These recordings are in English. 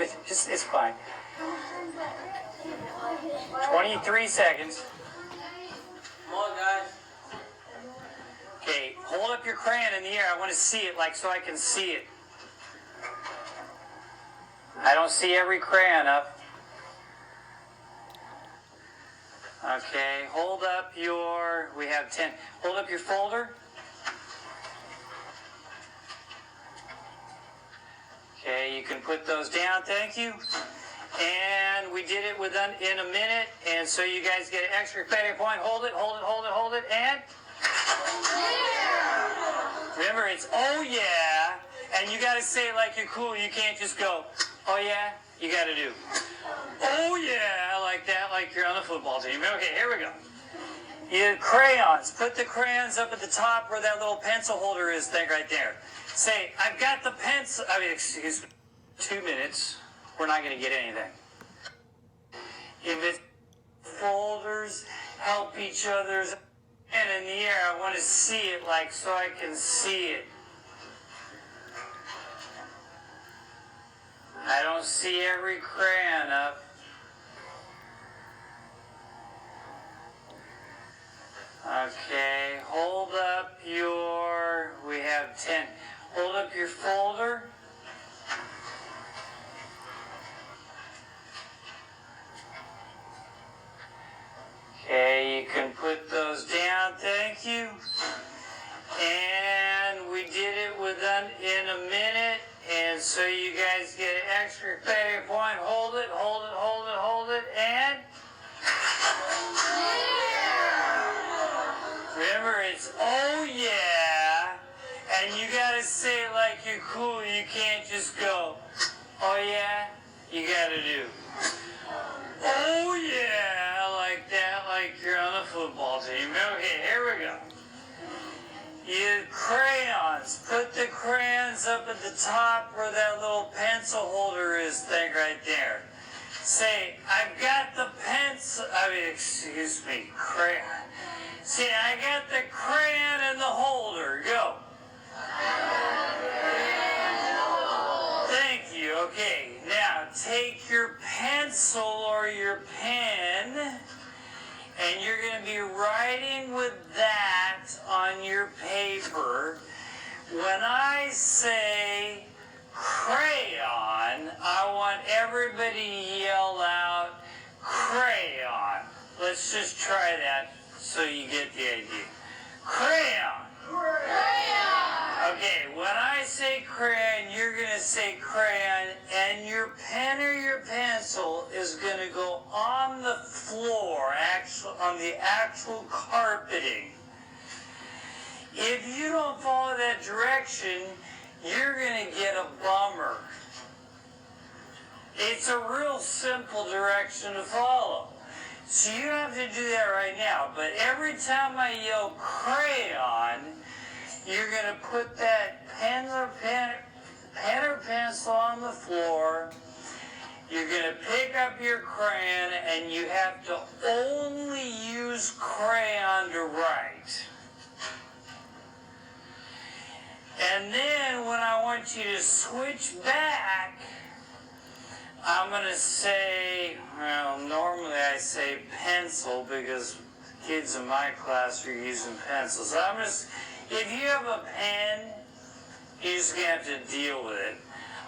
it. Just, it's fine. 23 seconds. Come on, guys. Okay, hold up your crayon in the air. I want to see it, like, so I can see it. I don't see every crayon up. Okay, hold up your, we have 10. Hold up your folder. Okay, you can put those down, thank you. And we did it in a minute, and so you guys get an extra credit point. Hold it, hold it, hold it, hold it, and... Yeah. Remember, it's oh yeah, and you got to say it like you're cool. You can't just go, oh yeah, you got to do, oh yeah, like that, like you're on the football team. Okay, here we go. You crayons. Put the crayons up at the top where that little pencil holder is, thing right there. Say, I've got the pencil, excuse me, 2 minutes. We're not going to get anything. If it's folders, help each other's, and in the air, I want to see it, like, so I can see it. I don't see every crayon up. Okay, hold up your, we have 10. Hold up your folder. Okay, you can put those down, thank you. And we did it in a minute, and so you guys get an extra credit point. Hold it, hold it, hold it, hold it, and... Remember, it's oh yeah, and you gotta say it like you're cool. You can't just go, oh yeah, you gotta do, oh yeah, like that, like you're on the football team. Okay, here we go. You crayons. Put the crayons up at the top where that little pencil holder is, thing right there. Say, I've got the pencil, excuse me, crayon. See, I got the crayon in the holder. Go. Thank you. Okay, now take your pencil or your pen, and you're going to be writing with that on your paper. When I say crayon, I want everybody to yell out crayon. Let's just try that so you get the idea. Crayon. Crayon. Okay, when I say crayon, you're going to say crayon, and your pen or your pencil is going to go on the floor, on the actual carpeting. If you don't follow that direction, you're going to get a bummer. It's a real simple direction to follow. So you don't have to do that right now, but every time I yell crayon, you're going to put that pen or pencil on the floor. You're going to pick up your crayon, and you have to only use crayon to write. And then when I want you to switch back, I'm going to say, well, normally I say pencil because kids in my class are using pencils. So I'm just, if you have a pen, you're just going to have to deal with it.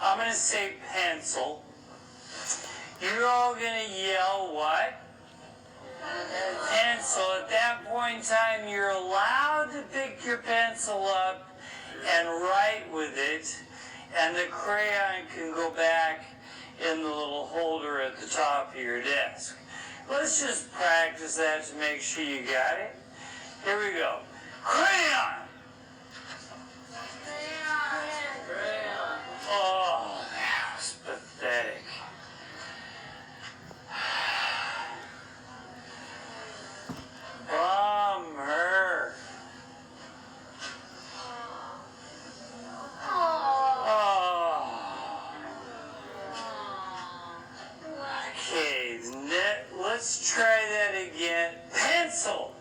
I'm going to say pencil. You're all going to yell what? Pencil. At that point in time, you're allowed to pick your pencil up and write with it, and the crayon can go back in the little holder at the top of your desk. Let's just practice that to make sure you got it. Here we go. Crayon! Crayon. Oh, that was pathetic. Bummer. Okay, let's try that again. Pencil.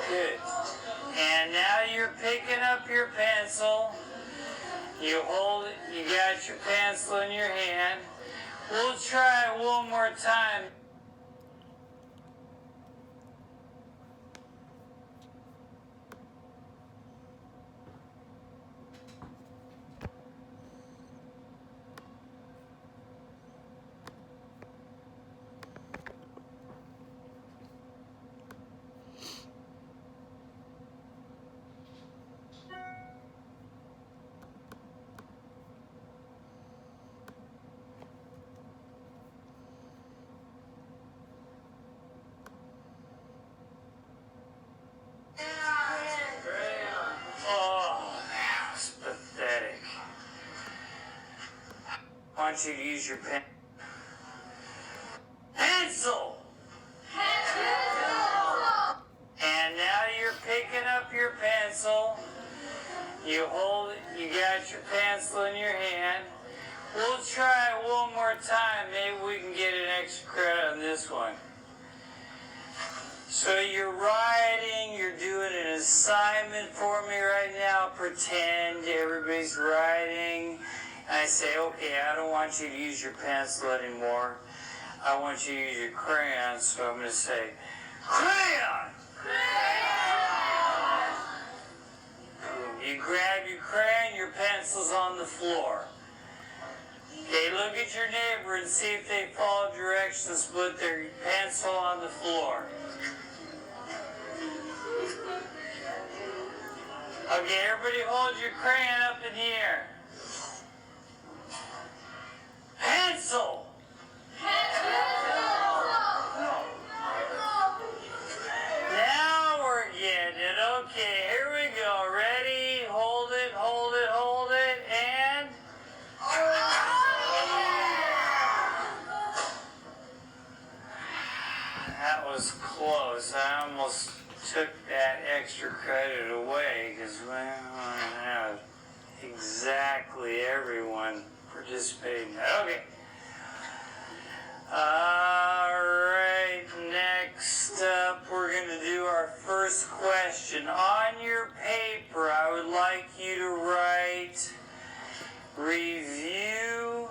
Good. And now you're picking up your pencil You hold it, you got your pencil in your hand. We'll try it one more time. Oh, that was pathetic. I want you to use your pen. Pencil! And now you're picking up your pencil. You hold it, you got your pencil in your hand. We'll try it one more time. Maybe we can get an extra credit on this one. So you're writing, you're doing an assignment for me right now. Pretend everybody's writing. And I say, okay, I don't want you to use your pencil anymore. I want you to use your crayon. So I'm going to say, crayon! You grab your crayon, your pencil's on the floor. Okay, look at your neighbor and see if they follow directions, put their pencil on the floor. Okay, everybody hold your crayon up in the air. Pencil! Now we're getting it. Okay, here we go. Ready? Hold it, hold it, hold it, and... That was close. I almost took that extra credit away because we don't have exactly everyone participating. Okay. Alright, next up we're going to do our first question. On your paper, I would like you to write review.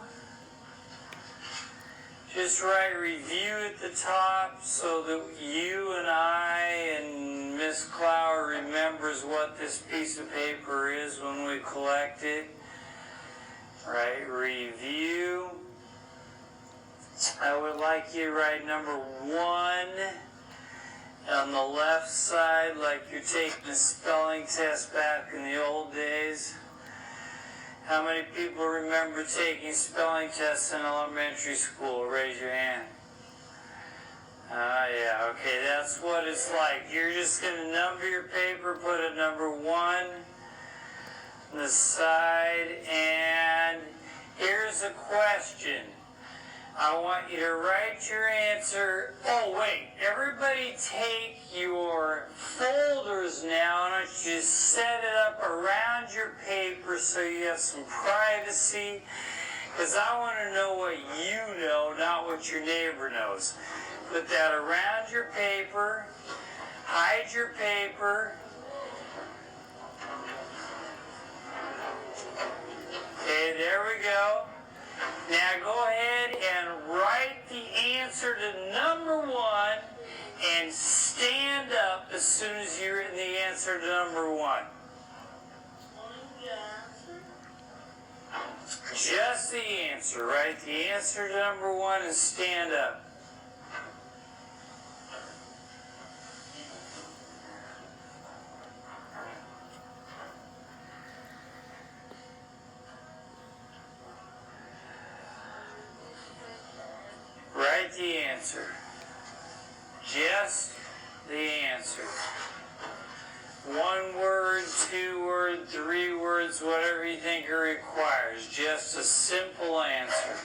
Just write review at the top so that you and I and Miss Clower remembers what this piece of paper is when we collect it. Right, review. I would like you to write number 1 on the left side, like you're taking a spelling test back in the old days. How many people remember taking spelling tests in elementary school? Raise your hand. Yeah, okay, that's what it's like. You're just going to number your paper, put a number 1 on the side, and here's a question. I want you to write your answer. Oh, wait. Everybody take your folders now, and I want you to set it up around your paper so you have some privacy, because I want to know what you know, not what your neighbor knows. Put that around your paper. Hide your paper. Okay, there we go. Now go ahead and write the answer to number 1 and stand up as soon as you're in the answer to number 1. Just the answer. Write the answer to number 1 and stand up. Write the answer. Just the answer. 1 word, 2 words, 3 words, whatever you think it requires. Just a simple answer.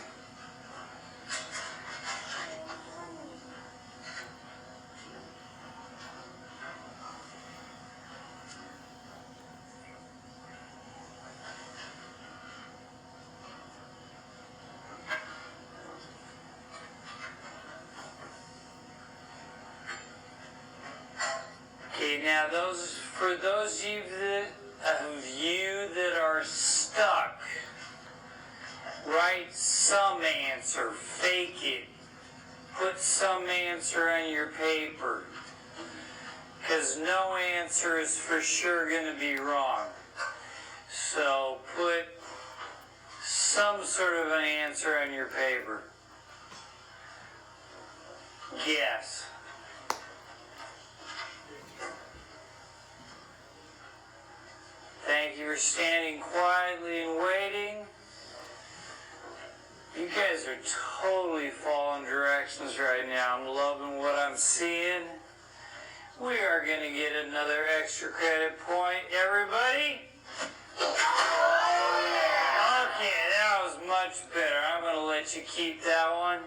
Okay, now for those of you that are stuck, write some answer, fake it. Put some answer on your paper, because no answer is for sure going to be wrong. So put some sort of an answer on your paper. Guess. Thank you for standing quietly and waiting. You guys are totally following directions right now. I'm loving what I'm seeing. We are going to get another extra credit point. Everybody? Okay, that was much better. I'm going to let you keep that one.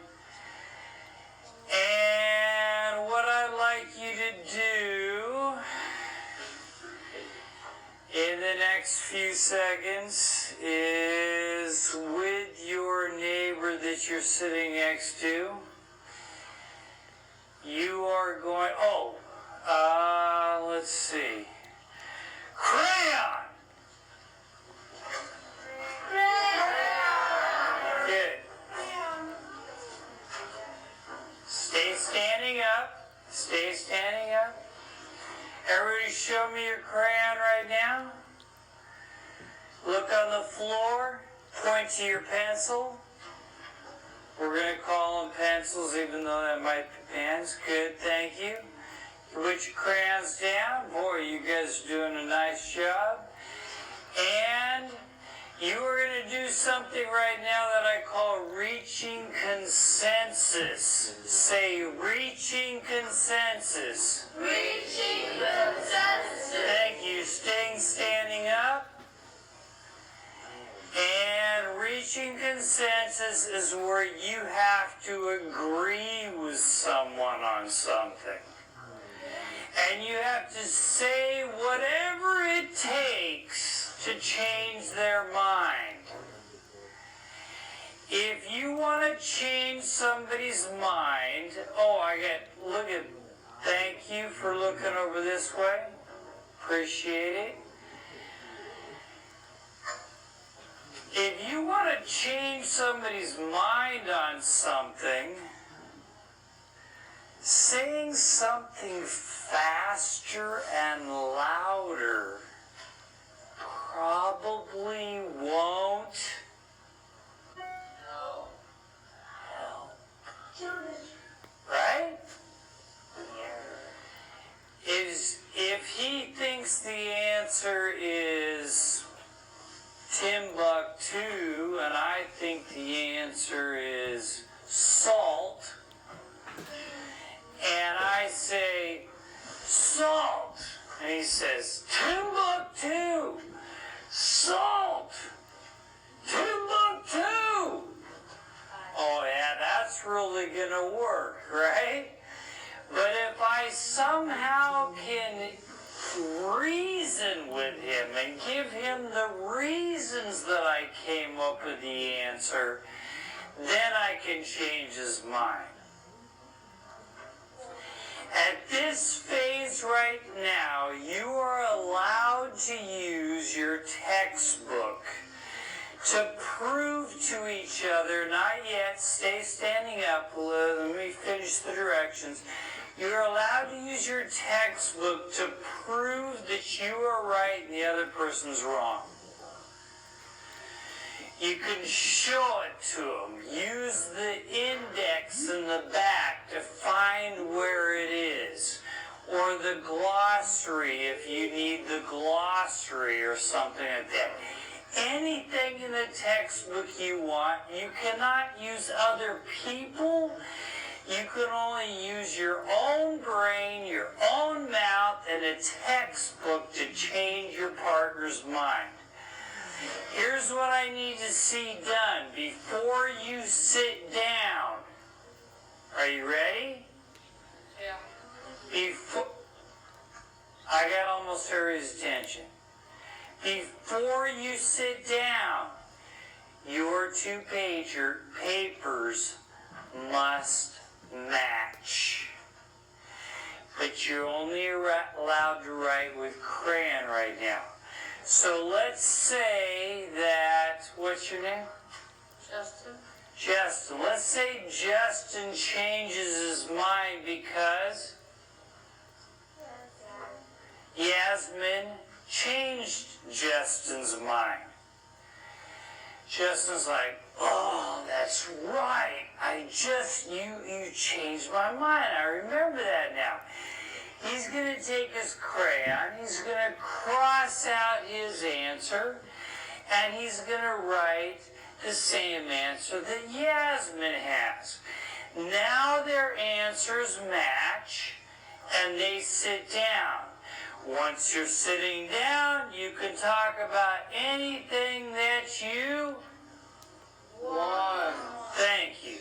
And what I'd like you to do in the next few seconds is with your neighbor that you're sitting next to, you are going, let's see, crayon! Good. Stay standing up. Stay standing up. Everybody show me your crayon right now. Look on the floor. Point to your pencil. We're going to call them pencils even though that might be pens. Good, thank you. You put your crayons down. Boy, you guys are doing a nice job. And you are going to do something right now that I call reaching consensus. Say reaching consensus. Reaching consensus. Thank you. Standing up. And reaching consensus is where you have to agree with someone on something. And you have to say whatever it takes to change their mind. If you want to change somebody's mind, thank you for looking over this way. Appreciate it. If you want to change somebody's mind on something, saying something faster and louder probably won't help. Right? If he thinks the answer is Timbuktu and I think the answer is salt, and I say salt, and he says Timbuktu, salt, Timbuktu. Oh yeah, that's really gonna work, right? But if I somehow can reason with him and give him the reasons that I came up with the answer, then I can change his mind. At this phase right now, you are allowed to use your textbook to prove to each other, not yet, stay standing up, let me finish the directions. You're allowed to use your textbook to prove that you are right and the other person's wrong. You can show it to them. Use the index in the back to find where it is. Or the glossary if you need the glossary or something like that. Anything in the textbook you want. You cannot use other people. You can only use your own brain, your own mouth, and a textbook to change your partner's mind. Here's what I need to see done before you sit down. Are you ready? Yeah. I got almost everybody's attention. Before you sit down, your two papers must match. But you're only allowed to write with crayon right now. So let's say that, what's your name? Justin. Justin. Let's say Justin changes his mind because Yasmin changed Justin's mind. Justin's like, oh, that's right. You changed my mind. I remember that now. He's going to take his crayon, he's going to cross out his answer, and he's going to write the same answer that Yasmin has. Now their answers match, and they sit down. Once you're sitting down, you can talk about anything that you want. Thank you.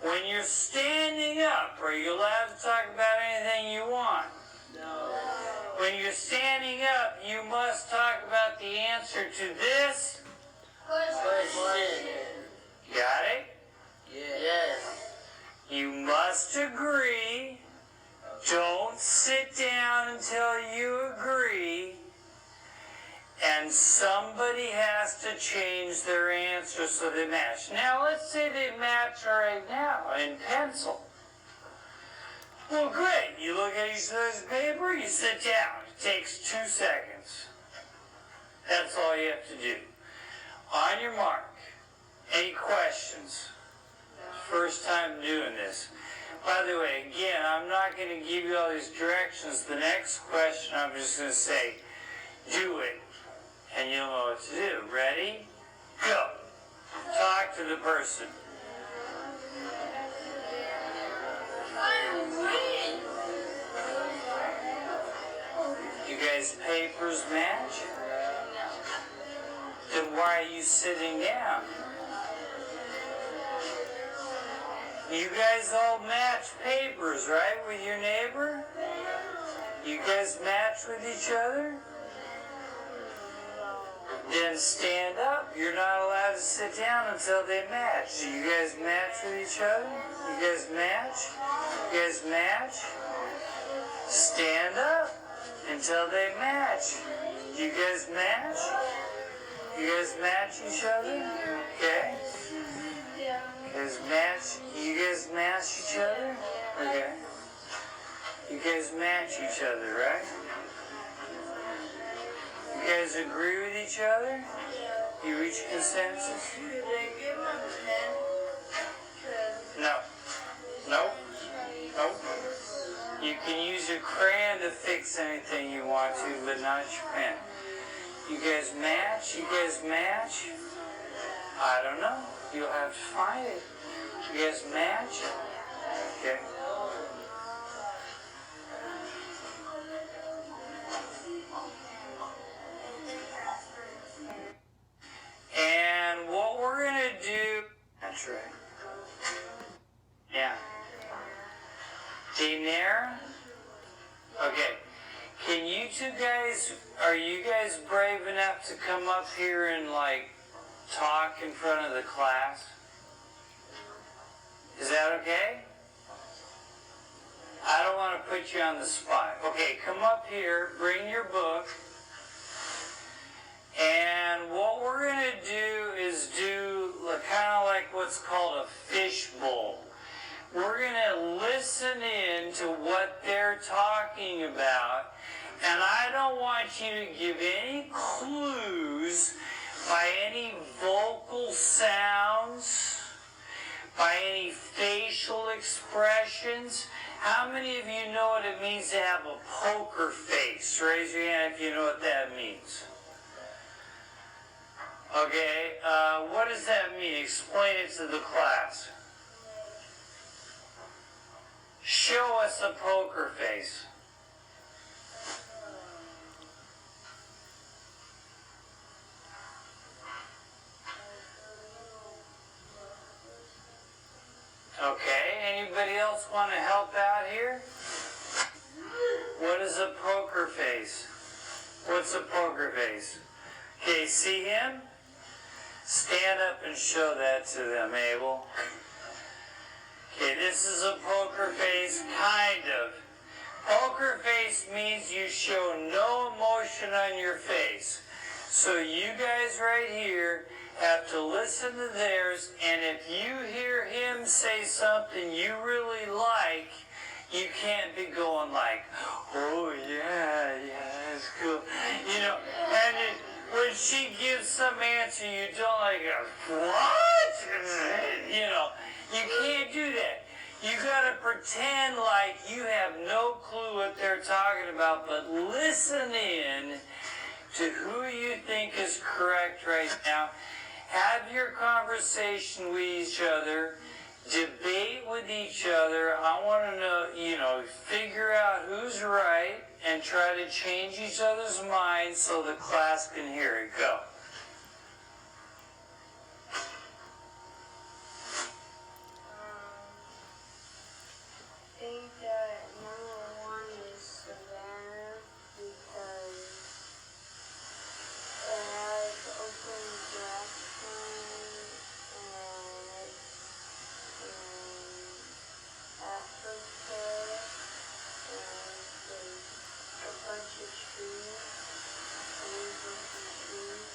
When you're standing up, are you allowed to talk about anything you want? No. When you're standing up, you must talk about the answer to this. Question. Got it? Yes. You must agree. Don't sit down until you agree. And somebody has to change their answer so they match. Now, let's say they match right now in pencil. Well, great. You look at each other's paper, you sit down. It takes 2 seconds. That's all you have to do. On your mark. Any questions? First time doing this. By the way, again, I'm not going to give you all these directions. The next question, I'm just going to say, do it. And you'll know what to do. Ready? Go. Talk to the person. I'm reading. You guys' papers match? Then why are you sitting down? You guys all match papers, right, with your neighbor? You guys match with each other? Then stand up. You're not allowed to sit down until they match. Do you guys match with each other? You guys match? You guys match? Stand up until they match. Do you guys match? You guys match each other? Okay. You guys match each other? Okay. You guys match each other, right? You guys agree with each other? You reach consensus? Did I get my pen? No. Nope. Nope. You can use your crayon to fix anything you want to, but not your pen. You guys match? You guys match? I don't know. You'll have to find it. You guys match? Okay. And what we're going to do... That's right. Yeah. Daenerys? Okay. Can you two guys... Are you guys brave enough to come up here and, like, talk in front of the class? Is that okay? I don't want to put you on the spot. Okay, come up here, bring your book, and what we're going to do is do kind of like what's called a fishbowl. We're going to listen in to what they're talking about, and I don't want you to give any clues by any vocal sounds, by any facial expressions. How many of you know what it means to have a poker face? Raise your hand if you know what that means. Okay, what does that mean? Explain it to the class. Show us a poker face. Okay, anybody else want to help out here? What is a poker face? What's a poker face? Okay, see him? Stand up and show that to them, Abel. Okay, this is a poker face, kind of. Poker face means you show no emotion expression on your face. So you guys right here have to listen to theirs, and if you hear him say something you really like, you can't be going like, oh yeah, that's cool. You know, and when she gives some answer you don't like, what? You know, you can't do that. You gotta pretend like you have no clue what they're talking about, but listen in to who you think is correct right now. Have your conversation with each other. Debate with each other. I want to know, figure out who's right and try to change each other's minds so the class can hear it. Go. I think that number one is Savannah because it has open grassland and Africa and there's a bunch of trees, really bunch of trees.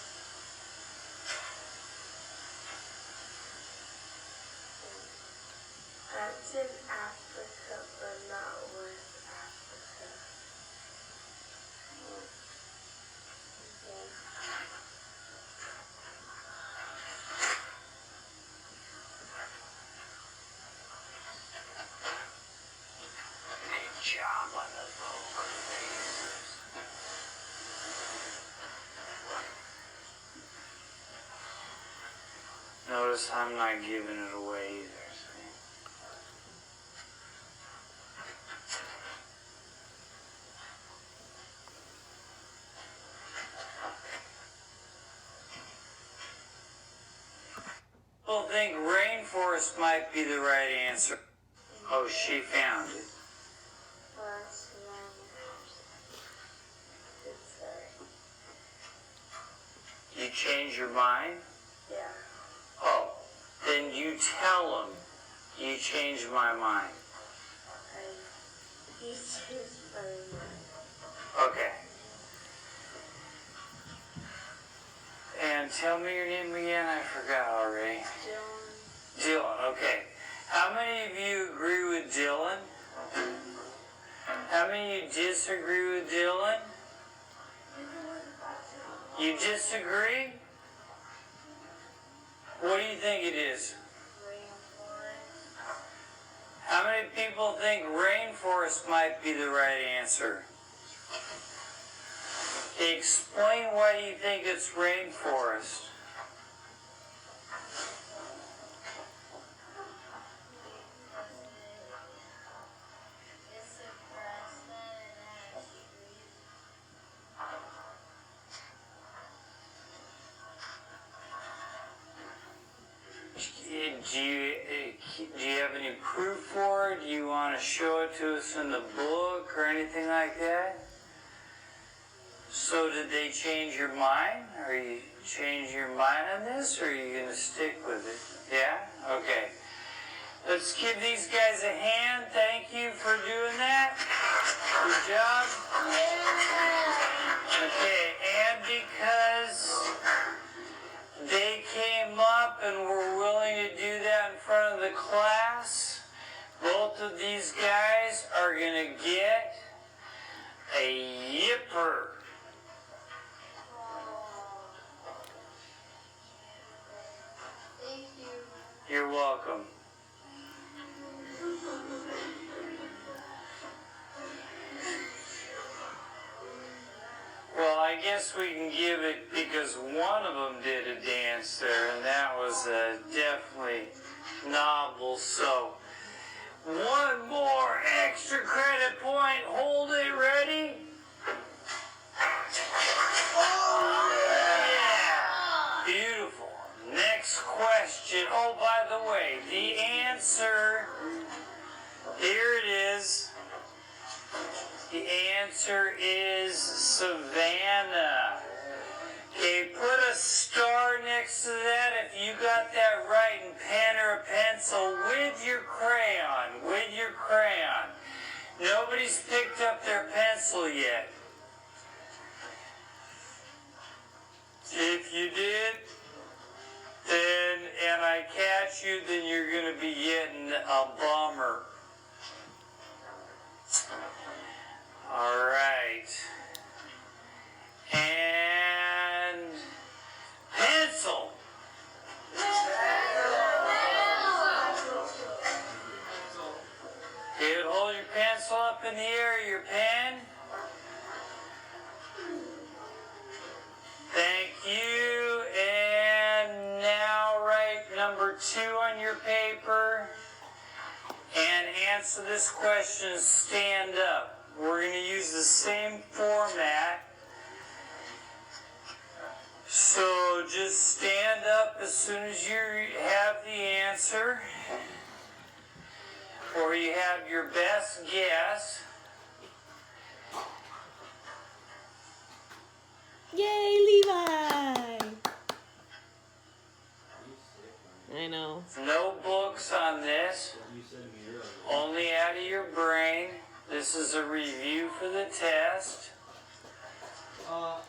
That's in Africa, but not West Africa. Good job on the vocal. Notice I'm not giving it away either. People think rainforest might be the right answer. Oh, she found it. You change your mind? Yeah. Oh, then you tell them you changed my mind. He changed my mind. Okay. And tell me your name again. I forgot already. Dylan. Okay. How many of you agree with Dylan? How many of you disagree with Dylan? You disagree? What do you think it is? How many people think rainforest might be the right answer? Explain why you think it's rainforest. Do you have any proof for it? Do you want to show it to us in the book or anything like that? So did they change your mind? Are you changing your mind on this, or are you going to stick with it? Yeah? Okay. Let's give these guys a hand. Thank you for doing that. Good job. Okay, and because they came up and were willing to do that in front of the class, both of these guys are going to get a yipper. Thank you. You're welcome. Well, I guess we can give it because one of them did a dance there, and that was definitely novel. So, one more extra credit point. Hold it ready. Yeah. Beautiful. Next question. Oh, by the way, the answer, here it is. The answer is Savannah. Okay, put a star next to that if you got that right in pen or a pencil with your crayon, Nobody's picked up their pencil yet. If you did, then, and I catch you, then you're going to be getting a bummer. All right. And pencil. David, hold your pencil up in the air, your pen. Thank you. And now write number 2 on your paper and answer this question, stand up. We're going to use the same format. So just stand up as soon as you have the answer, or you have your best guess. Yay, Levi! I know. No books on this, only out of your brain. This is a review for the test.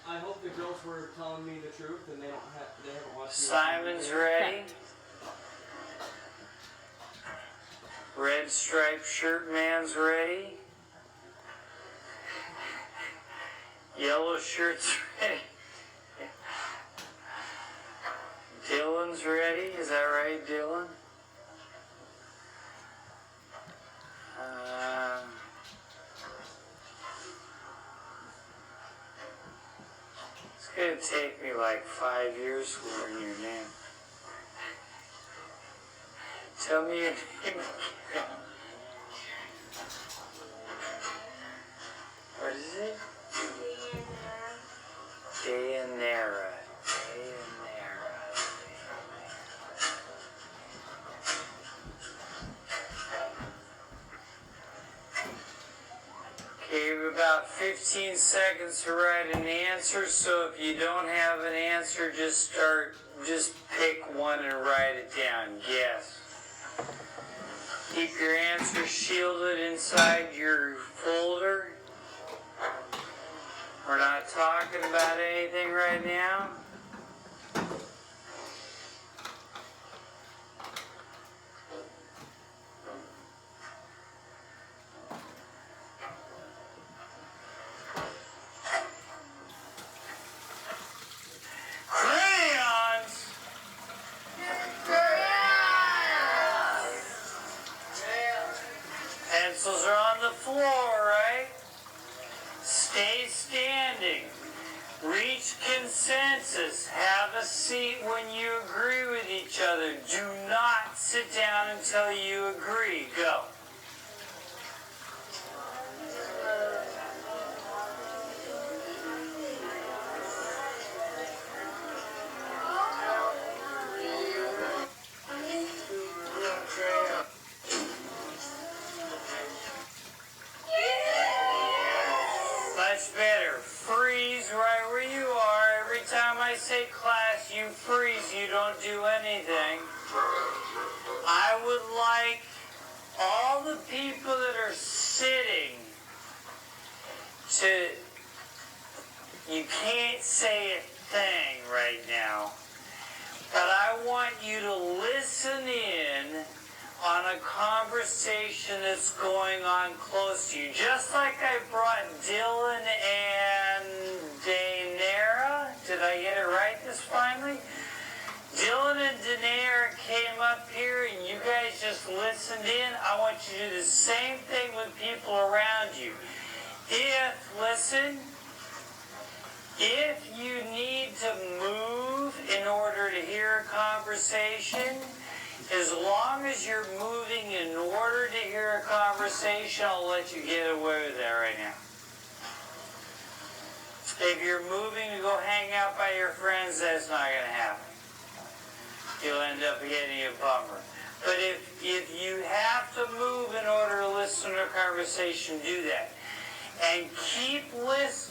I hope the girls were telling me the truth and they haven't watched me. Simon's ready. Red striped shirt man's ready. Yellow shirt's ready. Dylan's ready. Is that right, Dylan? It's gonna take me like 5 years to learn your name. Tell me your name. What is it? Dayanara. Okay, you have about 15 seconds to write an answer, so if you don't have an answer, just pick one and write it down. Guess. Keep your answer shielded inside your folder. We're not talking about anything right now. Crayons! Pencils are on the floor, right? Stay standing. Reach consensus. Have a seat when you agree with each other. Do not sit down until you agree. Go. Much better. Freeze right where you are. Every time I say class, you freeze. You don't do anything. I would like all the people that are sitting to... You can't say a thing right now. But I want you to listen in on a conversation that's going on close to you. Just like I brought Dylan and Dayanara. Did I get it right this finally? Dylan and Dayanara came up here and you guys just listened in. I want you to do the same thing with people around you. If you need to move in order to hear a conversation, as long as you're moving in order to hear a conversation, I'll let you get away with that right now. If you're moving to go hang out by your friends, that's not going to happen. You'll end up getting a bummer. But if you have to move in order to listen to a conversation, do that. And keep listening.